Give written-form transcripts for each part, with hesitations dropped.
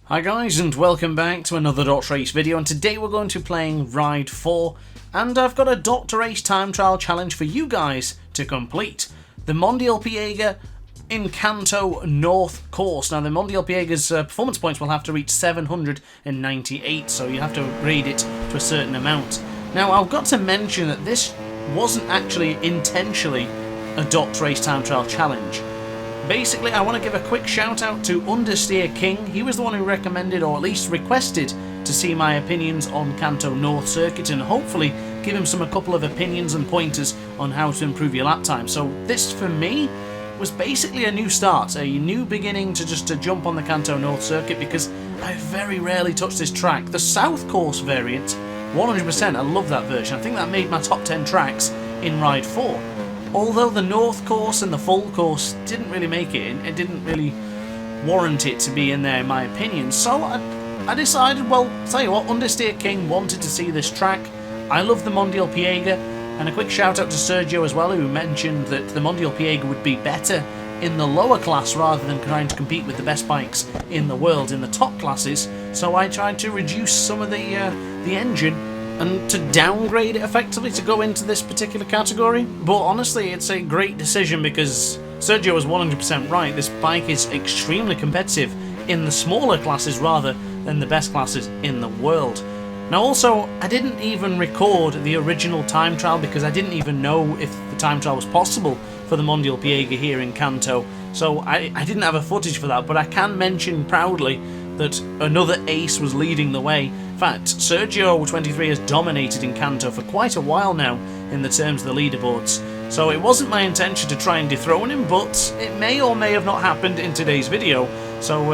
Hi guys, and welcome back to another DrAce video, and today we're going to be playing Ride 4, and I've got a DrAce time trial challenge for you guys to complete. The Mondial Piega in Kanto North Course. Now the Mondial Piega's performance points will have to reach 798, so you have to upgrade it to a certain amount. Now I've got to mention that this wasn't actually intentionally a DrAce time trial challenge. Basically, I want to give a quick shout out to Understeer King. He was the one who recommended, or at least requested, to see my opinions on Kanto North Circuit and hopefully give him a couple of opinions and pointers on how to improve your lap time. So this, for me, was basically a new start, a new beginning to jump on the Kanto North Circuit, because I very rarely touch this track. The South Course variant, 100%, I love that version. I think that made my top 10 tracks in Ride 4. Although the North Course and the Full Course didn't really make it, it didn't really warrant it to be in there in my opinion, so I decided, well, tell you what, Understeer King wanted to see this track. I love the Mondial Piega, and a quick shout out to Sergio as well, who mentioned that the Mondial Piega would be better in the lower class rather than trying to compete with the best bikes in the world in the top classes, so I tried to reduce some of the engine and to downgrade it effectively to go into this particular category. But honestly, it's a great decision because Sergio was 100% right. This bike is extremely competitive in the smaller classes rather than the best classes in the world. Now also, I didn't even record the original time trial because I didn't even know if the time trial was possible for the Mondial Piega here in Kanto. So I didn't have a footage for that, but I can mention proudly that another ace was leading the way. In fact, Sergio23 has dominated in Kanto for quite a while now in the terms of the leaderboards. So it wasn't my intention to try and dethrone him, but it may or may have not happened in today's video. So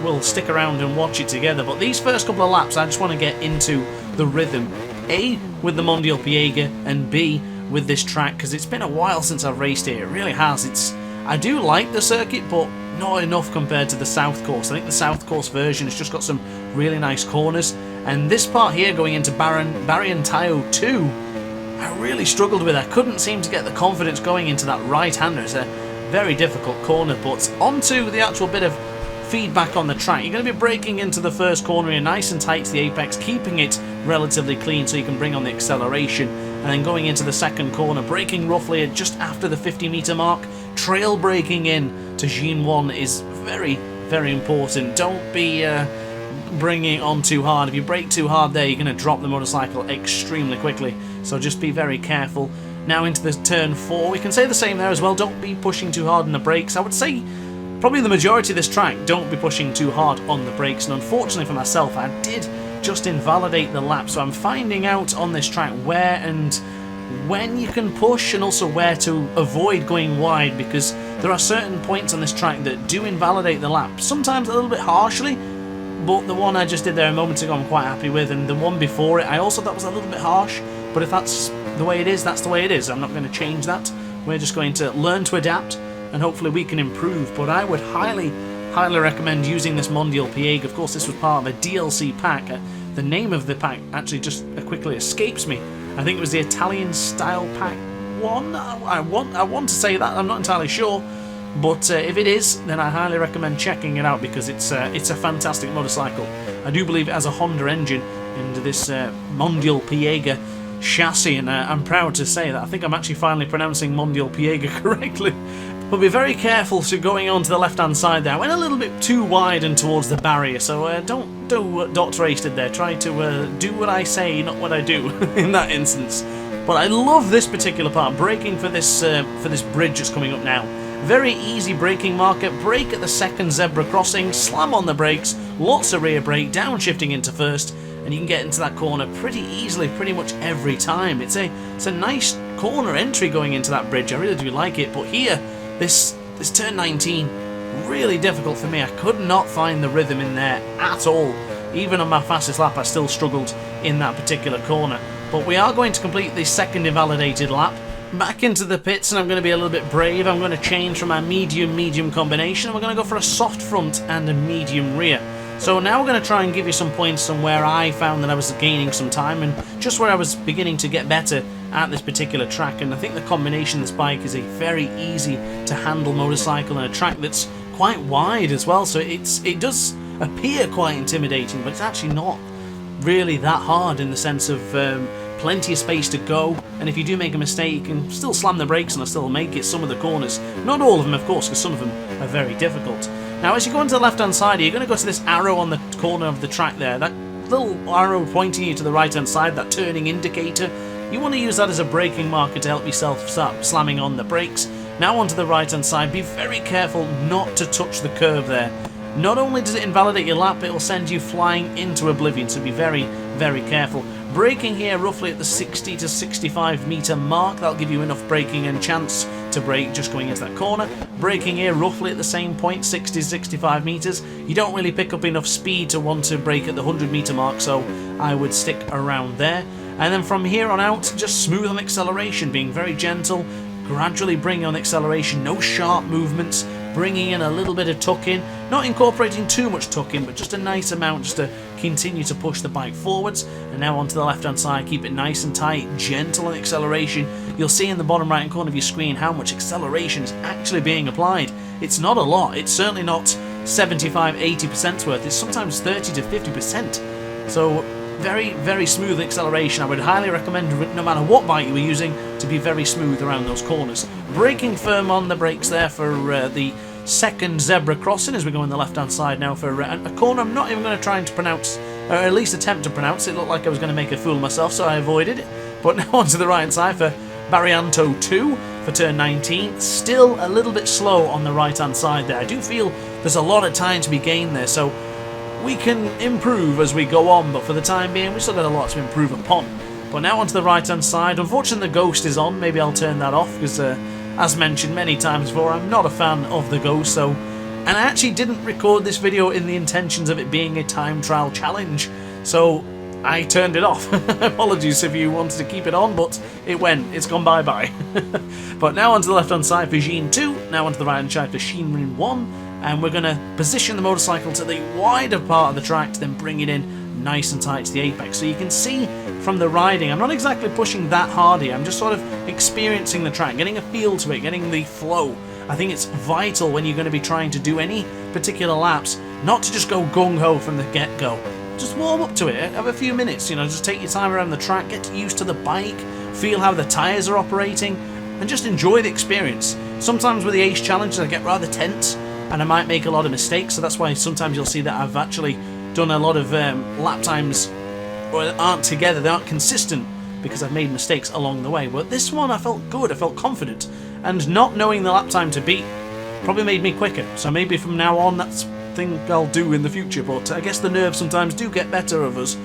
we'll stick around and watch it together. But these first couple of laps, I just want to get into the rhythm. A, with the Mondial Piega, and B, with this track, because it's been a while since I've raced here. It really has. I do like the circuit, but not enough compared to the South Course. I think the South Course version has just got some really nice corners, and this part here going into Barrientallo 2, I really struggled with. I couldn't seem to get the confidence going into that right-hander. It's a very difficult corner, but onto the actual bit of feedback on the track. You're going to be braking into the first corner, you're nice and tight to the apex, keeping it relatively clean so you can bring on the acceleration, and then going into the second corner, braking roughly at just after the 50-meter mark. Trail braking in to Jean 1 is very, very important. Don't be bringing it on too hard. If you brake too hard there, you're going to drop the motorcycle extremely quickly, so just be very careful. Now into the turn 4, we can say the same there as well. Don't be pushing too hard on the brakes. I would say probably the majority of this track, don't be pushing too hard on the brakes, and unfortunately for myself, I did just invalidate the lap, so I'm finding out on this track where and when you can push and also where to avoid going wide, because there are certain points on this track that do invalidate the lap, sometimes a little bit harshly, but the one I just did there a moment ago I'm quite happy with, and the one before it I also thought was a little bit harsh, but if that's the way it is, that's the way it is. I'm not going to change that. We're just going to learn to adapt, and hopefully we can improve. But I would highly recommend using this Mondial Piega. Of course, this was part of a DLC pack. The name of the pack actually just quickly escapes me. I think it was the Italian Style Pack 1. I want to say that, I'm not entirely sure. But if it is, then I highly recommend checking it out because it's a fantastic motorcycle. I do believe it has a Honda engine into this Mondial Piega chassis, and I'm proud to say that. I think I'm actually finally pronouncing Mondial Piega correctly. But be very careful to going on to the left-hand side there. I went a little bit too wide and towards the barrier, so don't do what DrAce did there. Try to do what I say, not what I do in that instance. But I love this particular part, braking for this bridge that's coming up now. Very easy braking marker, brake at the second zebra crossing, slam on the brakes, lots of rear brake, downshifting into first, and you can get into that corner pretty easily, pretty much every time. It's a nice corner entry going into that bridge, I really do like it, but here, this turn 19, really difficult for me. I could not find the rhythm in there at all. Even on my fastest lap, I still struggled in that particular corner. But we are going to complete the second invalidated lap. Back into the pits, and I'm going to be a little bit brave. I'm going to change from my medium combination, and we're going to go for a soft front and a medium rear. So now we're going to try and give you some points on where I found that I was gaining some time, and just where I was beginning to get better at this particular track. And I think the combination of this bike is a very easy to handle motorcycle, and a track that's quite wide as well, so it does appear quite intimidating, but it's actually not really that hard in the sense of plenty of space to go, and if you do make a mistake, you can still slam the brakes and still make it some of the corners. Not all of them, of course, because some of them are very difficult. Now, as you go into the left-hand side, you're going to go to this arrow on the corner of the track there. That little arrow pointing you to the right-hand side, that turning indicator. You want to use that as a braking marker to help yourself start slamming on the brakes. Now onto the right-hand side, be very careful not to touch the curve there. Not only does it invalidate your lap, it will send you flying into oblivion, so be very, very careful. Braking here roughly at the 60 to 65 metre mark, that'll give you enough braking and chance to brake just going into that corner. Braking here roughly at the same point, 60 to 65 metres. You don't really pick up enough speed to want to brake at the 100 metre mark, so I would stick around there. And then from here on out, just smooth on acceleration, being very gentle, gradually bringing on acceleration, no sharp movements, bringing in a little bit of tuck-in, not incorporating too much tuck-in, but just a nice amount just to continue to push the bike forwards. And now onto the left-hand side, keep it nice and tight, gentle on acceleration. You'll see in the bottom right-hand corner of your screen how much acceleration is actually being applied. It's not a lot, it's certainly not 75-80% worth, it's sometimes 30 to 50%. So very, very smooth acceleration. I would highly recommend, no matter what bike you were using, to be very smooth around those corners. Braking firm on the brakes there for the second zebra crossing as we go on the left-hand side now for a corner I'm not even going to try to pronounce, or at least attempt to pronounce. It looked like I was going to make a fool of myself, so I avoided it. But now onto the right-hand side for Barrianto 2 for turn 19. Still a little bit slow on the right-hand side there. I do feel there's a lot of time to be gained there, so we can improve as we go on, but for the time being, we've still got a lot to improve upon. But now onto the right-hand side. Unfortunately, the Ghost is on. Maybe I'll turn that off, because as mentioned many times before, I'm not a fan of the Ghost, so... And I actually didn't record this video in the intentions of it being a time trial challenge, so I turned it off. Apologies if you wanted to keep it on, but it went. It's gone bye-bye. But now onto the left-hand side for Jean 2, now onto the right-hand side for Shinrin 1, and we're going to position the motorcycle to the wider part of the track to then bring it in nice and tight to the apex. So you can see from the riding, I'm not exactly pushing that hard here, I'm just sort of experiencing the track, getting a feel to it, getting the flow. I think it's vital when you're going to be trying to do any particular laps, not to just go gung-ho from the get-go. Just warm up to it, have a few minutes, you know, just take your time around the track, get used to the bike, feel how the tyres are operating, and just enjoy the experience. Sometimes with the Ace challenges I get rather tense, and I might make a lot of mistakes, so that's why sometimes you'll see that I've actually done a lot of lap times that aren't together, they aren't consistent, because I've made mistakes along the way. But this one I felt good, I felt confident, and not knowing the lap time to beat probably made me quicker, so maybe from now on that's a thing I'll do in the future. But I guess the nerves sometimes do get better of us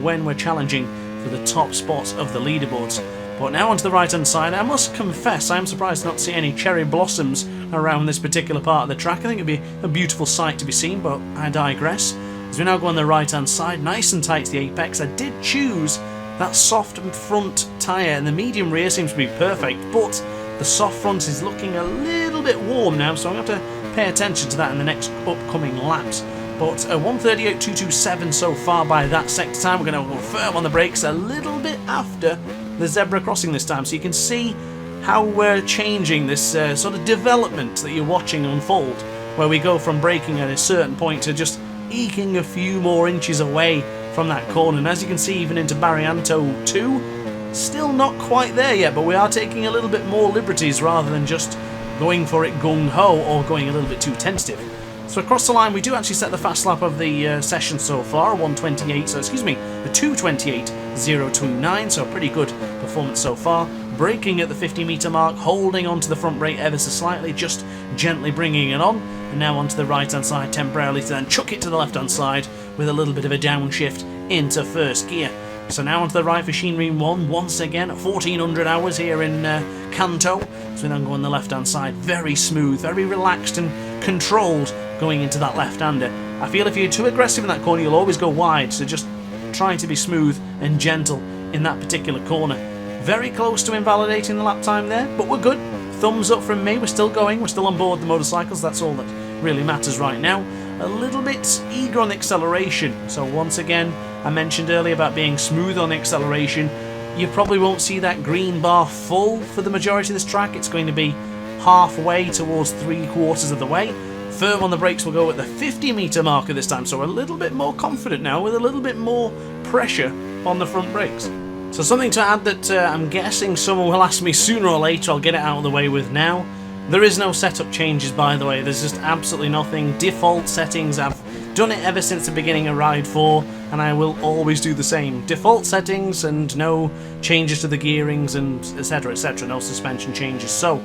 when we're challenging for the top spots of the leaderboards. But now onto the right-hand side, I must confess I am surprised not to see any cherry blossoms around this particular part of the track. I think it'd be a beautiful sight to be seen, but I digress. As we now go on the right-hand side, nice and tight to the apex, I did choose that soft front tyre, and the medium rear seems to be perfect, but the soft front is looking a little bit warm now, so I'm going to have to pay attention to that in the next upcoming laps. But 1:38.227 so far by that sector time. We're going to go firm on the brakes a little bit after the zebra crossing this time, so you can see how we're changing this sort of development that you're watching unfold, where we go from braking at a certain point to just eking a few more inches away from that corner. And as you can see, even into Barrianto 2, still not quite there yet, but we are taking a little bit more liberties rather than just going for it gung-ho or going a little bit too tentative. So across the line, we do actually set the fast lap of the session so far, 1:28, so excuse me, the 2:28.029, so a pretty good performance so far. Braking at the 50 metre mark, holding onto the front brake ever so slightly, just gently bringing it on, and now onto the right hand side temporarily to then chuck it to the left hand side with a little bit of a downshift into first gear. So now onto the right for Shinrin 1, once again, 1400 hours here in Kanto. So we then go on the left hand side, very smooth, very relaxed and controlled going into that left-hander. I feel if you're too aggressive in that corner, you'll always go wide, so just try to be smooth and gentle in that particular corner. Very close to invalidating the lap time there, but we're good. Thumbs up from me, we're still going, we're still on board the motorcycles, that's all that really matters right now. A little bit eager on the acceleration, so once again, I mentioned earlier about being smooth on the acceleration. You probably won't see that green bar full for the majority of this track. It's going to be halfway towards 3/4 of the way. firm on the brakes. We'll go at the 50-meter marker this time, so we're a little bit more confident now with a little bit more pressure on the front brakes. So something to add that I'm guessing someone will ask me sooner or later, I'll get it out of the way with now. There is no setup changes, by the way. There's just absolutely nothing. Default settings, I've done it ever since the beginning of Ride 4, and I will always do the same. Default settings and no changes to the gearings and etc, etc, no suspension changes. So,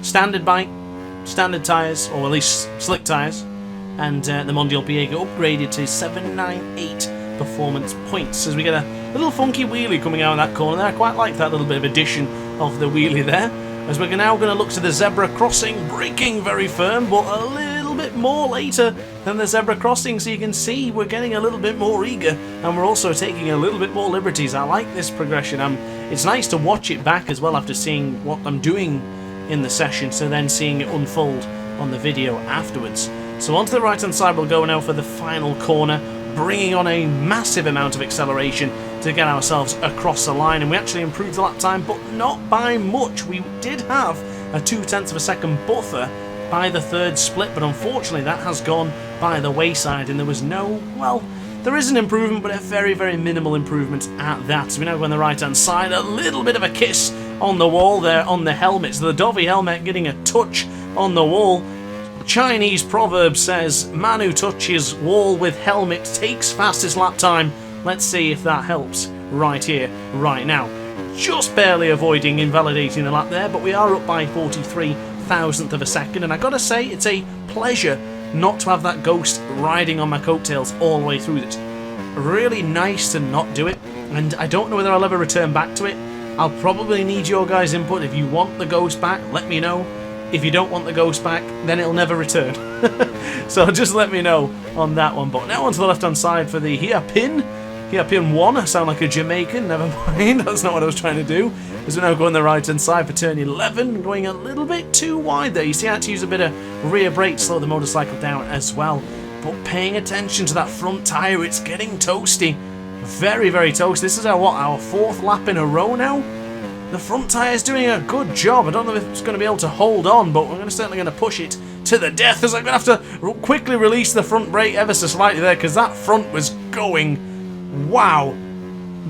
standard bike, standard tyres, or at least slick tyres, and the Mondial Piega upgraded to 798 performance points as we get a little funky wheelie coming out of that corner there. I quite like that little bit of addition of the wheelie there, as we're now going to look to the zebra crossing, braking very firm, but a little bit more later than the zebra crossing, so you can see we're getting a little bit more eager, and we're also taking a little bit more liberties. I like this progression. It's nice to watch it back as well after seeing what I'm doing in the session, so then seeing it unfold on the video afterwards. So onto the right hand side we'll go now for the final corner, bringing on a massive amount of acceleration to get ourselves across the line, and we actually improved the lap time, but not by much. We did have a 0.2 of a second buffer by the third split, but unfortunately that has gone by the wayside, and there was no, well, there is an improvement, but a very, very minimal improvement at that. So we now go on the right hand side, a little bit of a kiss on the wall there on the helmet, so the Dovi helmet getting a touch on the wall. Chinese proverb says, man who touches wall with helmet takes fastest lap time. Let's see if that helps right here, right now. Just barely avoiding invalidating the lap there, but we are up by 43,000th of a second, and I gotta say, it's a pleasure not to have that ghost riding on my coattails all the way through this. Really nice to not do it, and I don't know whether I'll ever return back to it. I'll probably need your guys' input. If you want the ghost back, let me know. If you don't want the ghost back, then it'll never return. So just let me know on that one. But now onto the left-hand side for the hairpin. Hairpin 1. I sound like a Jamaican. Never mind. That's not what I was trying to do. As we now go on the right-hand side for turn 11. Going a little bit too wide there. You see I had to use a bit of rear brake to slow the motorcycle down as well. But paying attention to that front tyre, it's getting toasty. Very, very toasty. This is our fourth lap in a row now. The front tyre is doing a good job. I don't know if it's going to be able to hold on, but we're certainly going to push it to the death, as I'm going to have to quickly release the front brake ever so slightly there, because that front was going, wow.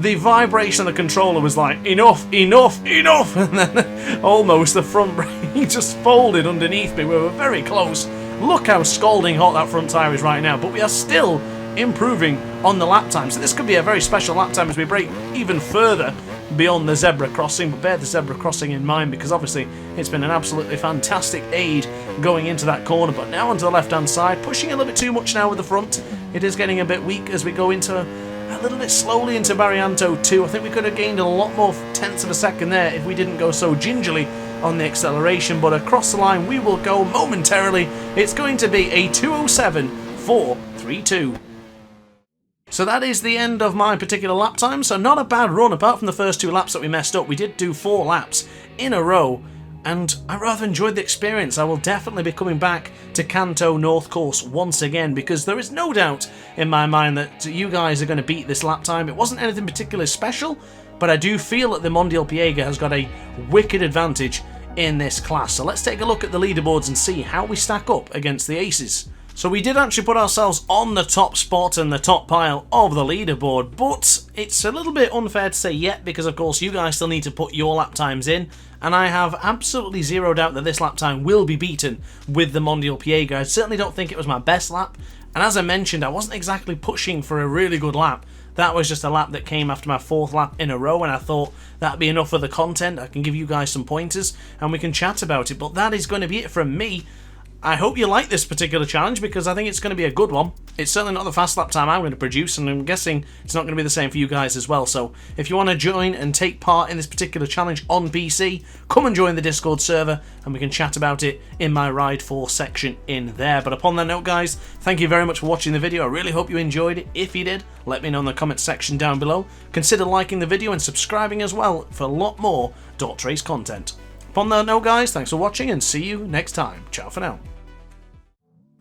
The vibration of the controller was like, enough, enough, enough, and then almost the front brake just folded underneath me. We were very close. Look how scalding hot that front tyre is right now, but we are still improving on the lap time, so this could be a very special lap time as we brake even further beyond the zebra crossing. But bear the zebra crossing in mind, because obviously it's been an absolutely fantastic aid going into that corner. But now onto the left hand side, pushing a little bit too much now with the front. It is getting a bit weak as we go into a little bit slowly into Barrianto 2. I think we could have gained a lot more tenths of a second there if we didn't go so gingerly on the acceleration, but across the line we will go momentarily. It's going to be a 2:07.432. So that is the end of my particular lap time, so not a bad run apart from the first 2 laps that we messed up. We did do 4 laps in a row, and I rather enjoyed the experience. I will definitely be coming back to Kanto North Course once again, because there is no doubt in my mind that you guys are going to beat this lap time. It wasn't anything particularly special, but I do feel that the Mondial Piega has got a wicked advantage in this class. So let's take a look at the leaderboards and see how we stack up against the aces. So we did actually put ourselves on the top spot and the top pile of the leaderboard, but it's a little bit unfair to say yet, because of course you guys still need to put your lap times in, and I have absolutely zero doubt that this lap time will be beaten with the Mondial Piega. I certainly don't think it was my best lap, and as I mentioned, I wasn't exactly pushing for a really good lap. That was just a lap that came after my 4th lap in a row, and I thought that'd be enough for the content. I can give you guys some pointers and we can chat about it, but that is going to be it from me. I hope you like this particular challenge, because I think it's going to be a good one. It's certainly not the fast lap time I'm going to produce, and I'm guessing it's not going to be the same for you guys as well. So if you want to join and take part in this particular challenge on PC, come and join the Discord server and we can chat about it in my Ride 4 section in there. But upon that note, guys, thank you very much for watching the video. I really hope you enjoyed it. If you did, let me know in the comment section down below. Consider liking the video and subscribing as well for a lot more DrAce content. Upon that note, guys, thanks for watching and see you next time. Ciao for now.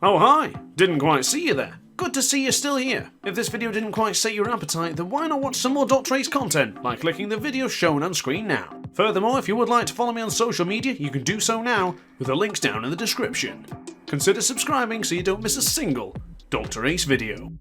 Oh hi, didn't quite see you there. Good to see you're still here. If this video didn't quite set your appetite, then why not watch some more DrAce content by clicking the video shown on screen now. Furthermore, if you would like to follow me on social media, you can do so now with the links down in the description. Consider subscribing so you don't miss a single DrAce video.